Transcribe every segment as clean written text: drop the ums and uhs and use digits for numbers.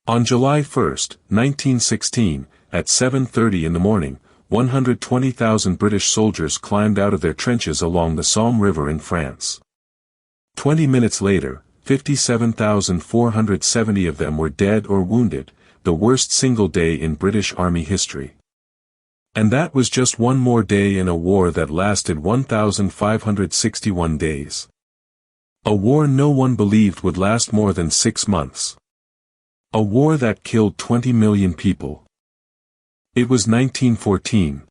On July 1, 1916, at 7:30 in the morning, 120,000 British soldiers climbed out of their trenches along the Somme River in France. 20 minutes later, 57,470 of them were dead or wounded, the worst single day in British Army history. And that was just one more day in a war that lasted 1,561 days. A war no one believed would last more than 6 months. A war that killed 20 million people. It was 1914.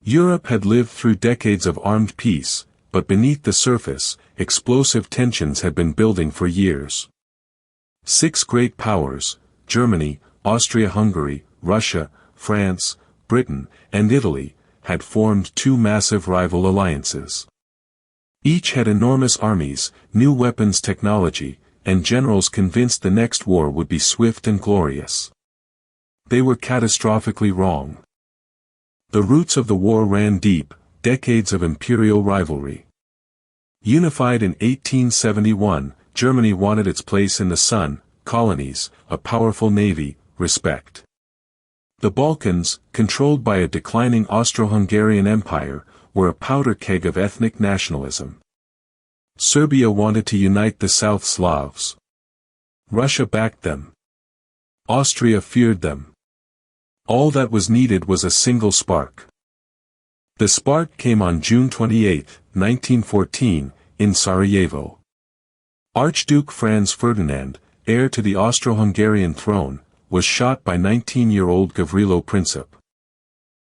Europe had lived through decades of armed peace, but beneath the surface, explosive tensions had been building for years. 6 great powers, Germany, Austro-Hungary, Russia, France, Britain, and Italy, had formed 2 massive rival alliances. Each had enormous armies, new weapons technology, and generals convinced the next war would be swift and glorious. They were catastrophically wrong. The roots of the war ran deep, decades of imperial rivalry. Unified in 1871, Germany wanted its place in the Sun, colonies, a powerful navy, respect. The Balkans, controlled by a declining Austro-Hungarian empire, were a powder keg of ethnic nationalism. Serbia wanted to unite the South Slavs. Russia backed them. Austria feared them. All that was needed was a single spark. The spark came on June 28, 1914, in Sarajevo. Archduke Franz Ferdinand, heir to the Austro-Hungarian throne, was shot by 19-year-old Gavrilo Princip.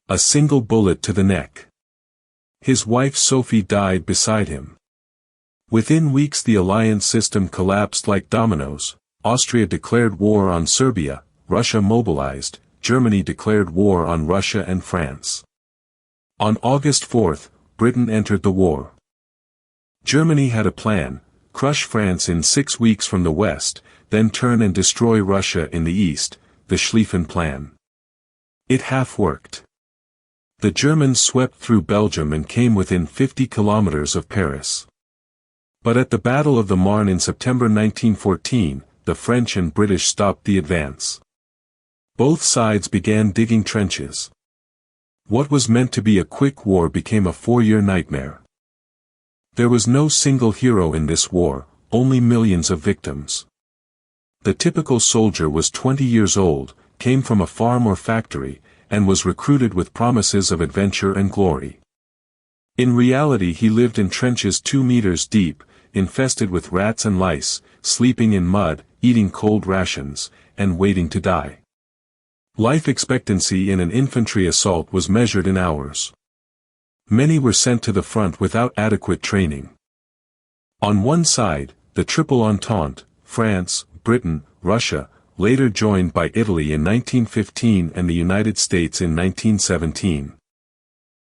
A single bullet to the neck. His wife Sophie died beside him. Within weeks the alliance system collapsed like dominoes. Austria declared war on Serbia, Russia mobilized, Germany declared war on Russia and France. On August 4, Britain entered the war. Germany had a plan: crush France in 6 weeks from the west, then turn and destroy Russia in the east, the Schlieffen Plan. It half-worked. The Germans swept through Belgium and came within 50 kilometers of Paris. But at the Battle of the Marne in September 1914, the French and British stopped the advance. Both sides began digging trenches. What was meant to be a quick war became a 4-year nightmare. There was no single hero in this war, only millions of victims. The typical soldier was 20 years old, came from a farm or factory, and was recruited with promises of adventure and glory. In reality he lived in trenches 2 meters deep, infested with rats and lice, sleeping in mud, eating cold rations, and waiting to die. Life expectancy in an infantry assault was measured in hours. Many were sent to the front without adequate training. On one side, the Triple Entente, France, Britain, Russia, later joined by Italy in 1915 and the United States in 1917.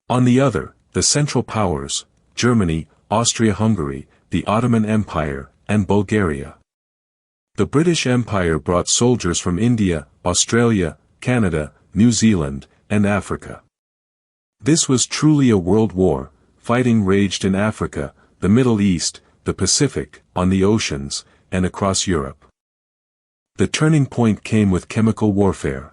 On the other, the Central Powers, Germany, Austria-Hungary, the Ottoman Empire, and Bulgaria. The British Empire brought soldiers from India, Australia, Canada, New Zealand, and Africa. This was truly a world war. Fighting raged in Africa, the Middle East, the Pacific, on the oceans, and across Europe. The turning point came with chemical warfare.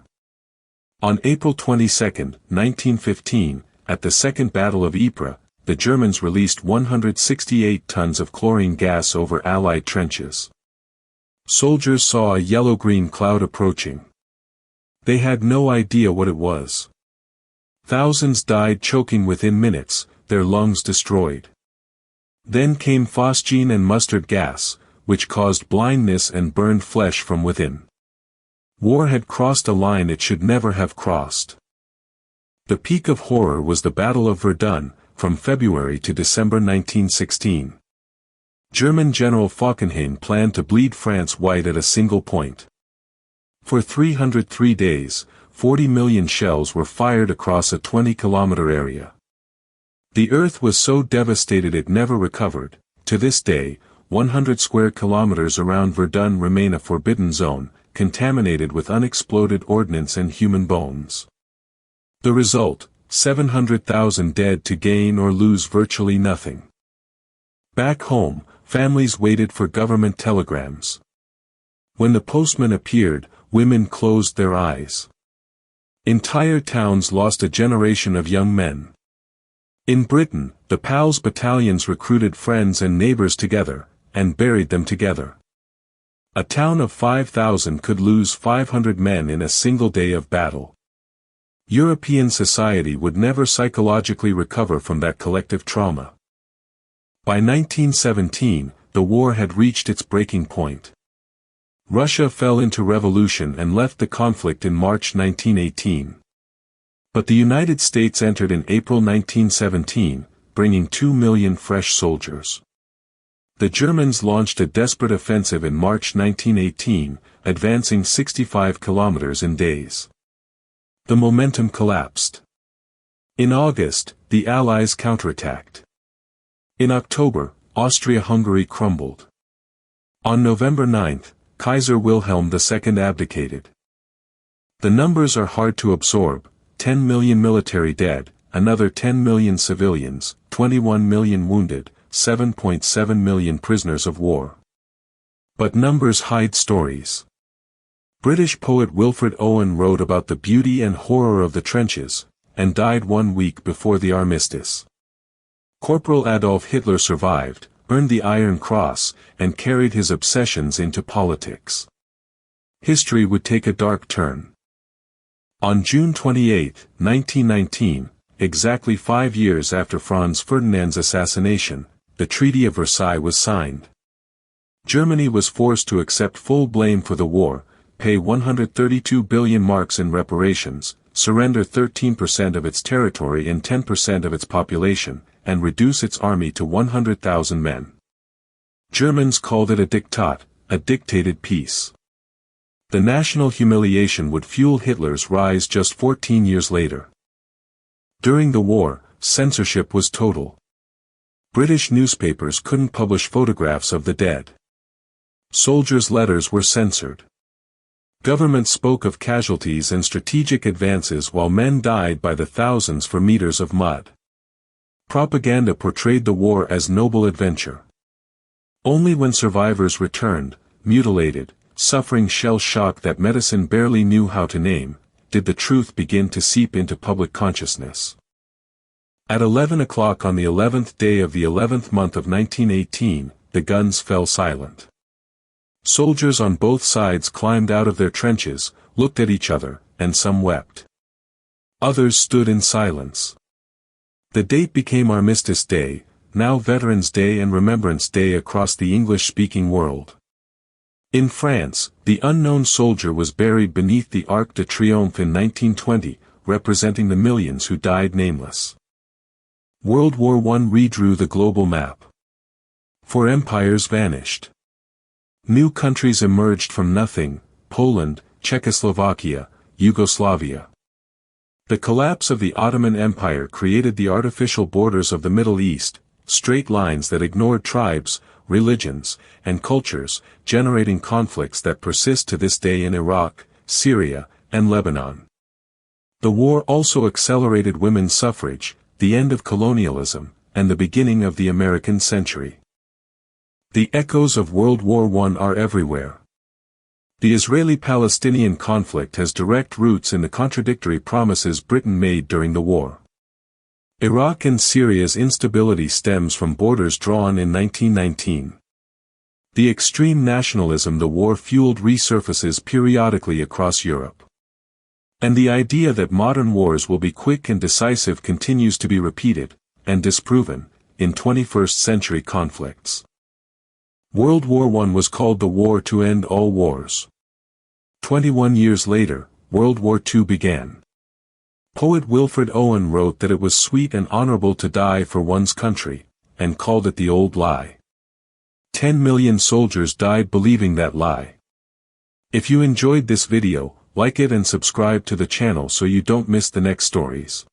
On April 22, 1915, at the Second Battle of Ypres, the Germans released 168 tons of chlorine gas over Allied trenches. Soldiers saw a yellow-green cloud approaching. They had no idea what it was. Thousands died choking within minutes, their lungs destroyed. Then came phosgene and mustard gas, which caused blindness and burned flesh from within. War had crossed a line it should never have crossed. The peak of horror was the Battle of Verdun, from February to December 1916. German General Falkenhayn planned to bleed France white at a single point. For 303 days, 40 million shells were fired across a 20-kilometer area. The earth was so devastated it never recovered. To this day, 100 square kilometers around Verdun remain a forbidden zone, contaminated with unexploded ordnance and human bones. The result, 700,000 dead to gain or lose virtually nothing. Back home, families waited for government telegrams. When the postman appeared, women closed their eyes. Entire towns lost a generation of young men. In Britain, the PALS battalions recruited friends and neighbors together, and buried them together. A town of 5,000 could lose 500 men in a single day of battle. European society would never psychologically recover from that collective trauma. By 1917, the war had reached its breaking point. Russia fell into revolution and left the conflict in March 1918. But the United States entered in April 1917, bringing 2 million fresh soldiers. The Germans launched a desperate offensive in March 1918, advancing 65 kilometers in days. The momentum collapsed. In August, the Allies counterattacked. In October, Austria-Hungary crumbled. On November 9, Kaiser Wilhelm II abdicated. The numbers are hard to absorb: 10 million military dead, another 10 million civilians, 21 million wounded, 7.7 million prisoners of war. But numbers hide stories. British poet Wilfred Owen wrote about the beauty and horror of the trenches, and died 1 week before the armistice. Corporal Adolf Hitler survived, earned the Iron Cross, and carried his obsessions into politics. History would take a dark turn. On June 28, 1919, exactly 5 years after Franz Ferdinand's assassination, the Treaty of Versailles was signed. Germany was forced to accept full blame for the war, pay 132 billion marks in reparations, surrender 13% of its territory and 10% of its population, and reduce its army to 100,000 men. Germans called it a diktat, a dictated peace. The national humiliation would fuel Hitler's rise just 14 years later. During the war, censorship was total. British newspapers couldn't publish photographs of the dead. Soldiers' letters were censored. Government spoke of casualties and strategic advances while men died by the thousands for meters of mud. Propaganda portrayed the war as noble adventure. Only when survivors returned, mutilated, suffering shell shock that medicine barely knew how to name, did the truth begin to seep into public consciousness. At 11 o'clock on the 11th day of the 11th month of 1918, the guns fell silent. Soldiers on both sides climbed out of their trenches, looked at each other, and some wept. Others stood in silence. The date became Armistice Day, now Veterans Day and Remembrance Day across the English-speaking world. In France, the unknown soldier was buried beneath the Arc de Triomphe in 1920, representing the millions who died nameless. World War I redrew the global map. 4 empires vanished. New countries emerged from nothing: Poland, Czechoslovakia, Yugoslavia. The collapse of the Ottoman Empire created the artificial borders of the Middle East, straight lines that ignored tribes, religions, and cultures, generating conflicts that persist to this day in Iraq, Syria, and Lebanon. The war also accelerated women's suffrage, the end of colonialism, and the beginning of the American century. The echoes of World War I are everywhere. The Israeli-Palestinian conflict has direct roots in the contradictory promises Britain made during the war. Iraq and Syria's instability stems from borders drawn in 1919. The extreme nationalism the war fueled resurfaces periodically across Europe. And the idea that modern wars will be quick and decisive continues to be repeated, and disproven, in 21st-century conflicts. World War I was called the war to end all wars. 21 years later, World War II began. Poet Wilfred Owen wrote that it was sweet and honorable to die for one's country, and called it the old lie. 10 million soldiers died believing that lie. If you enjoyed this video, like it and subscribe to the channel so you don't miss the next stories.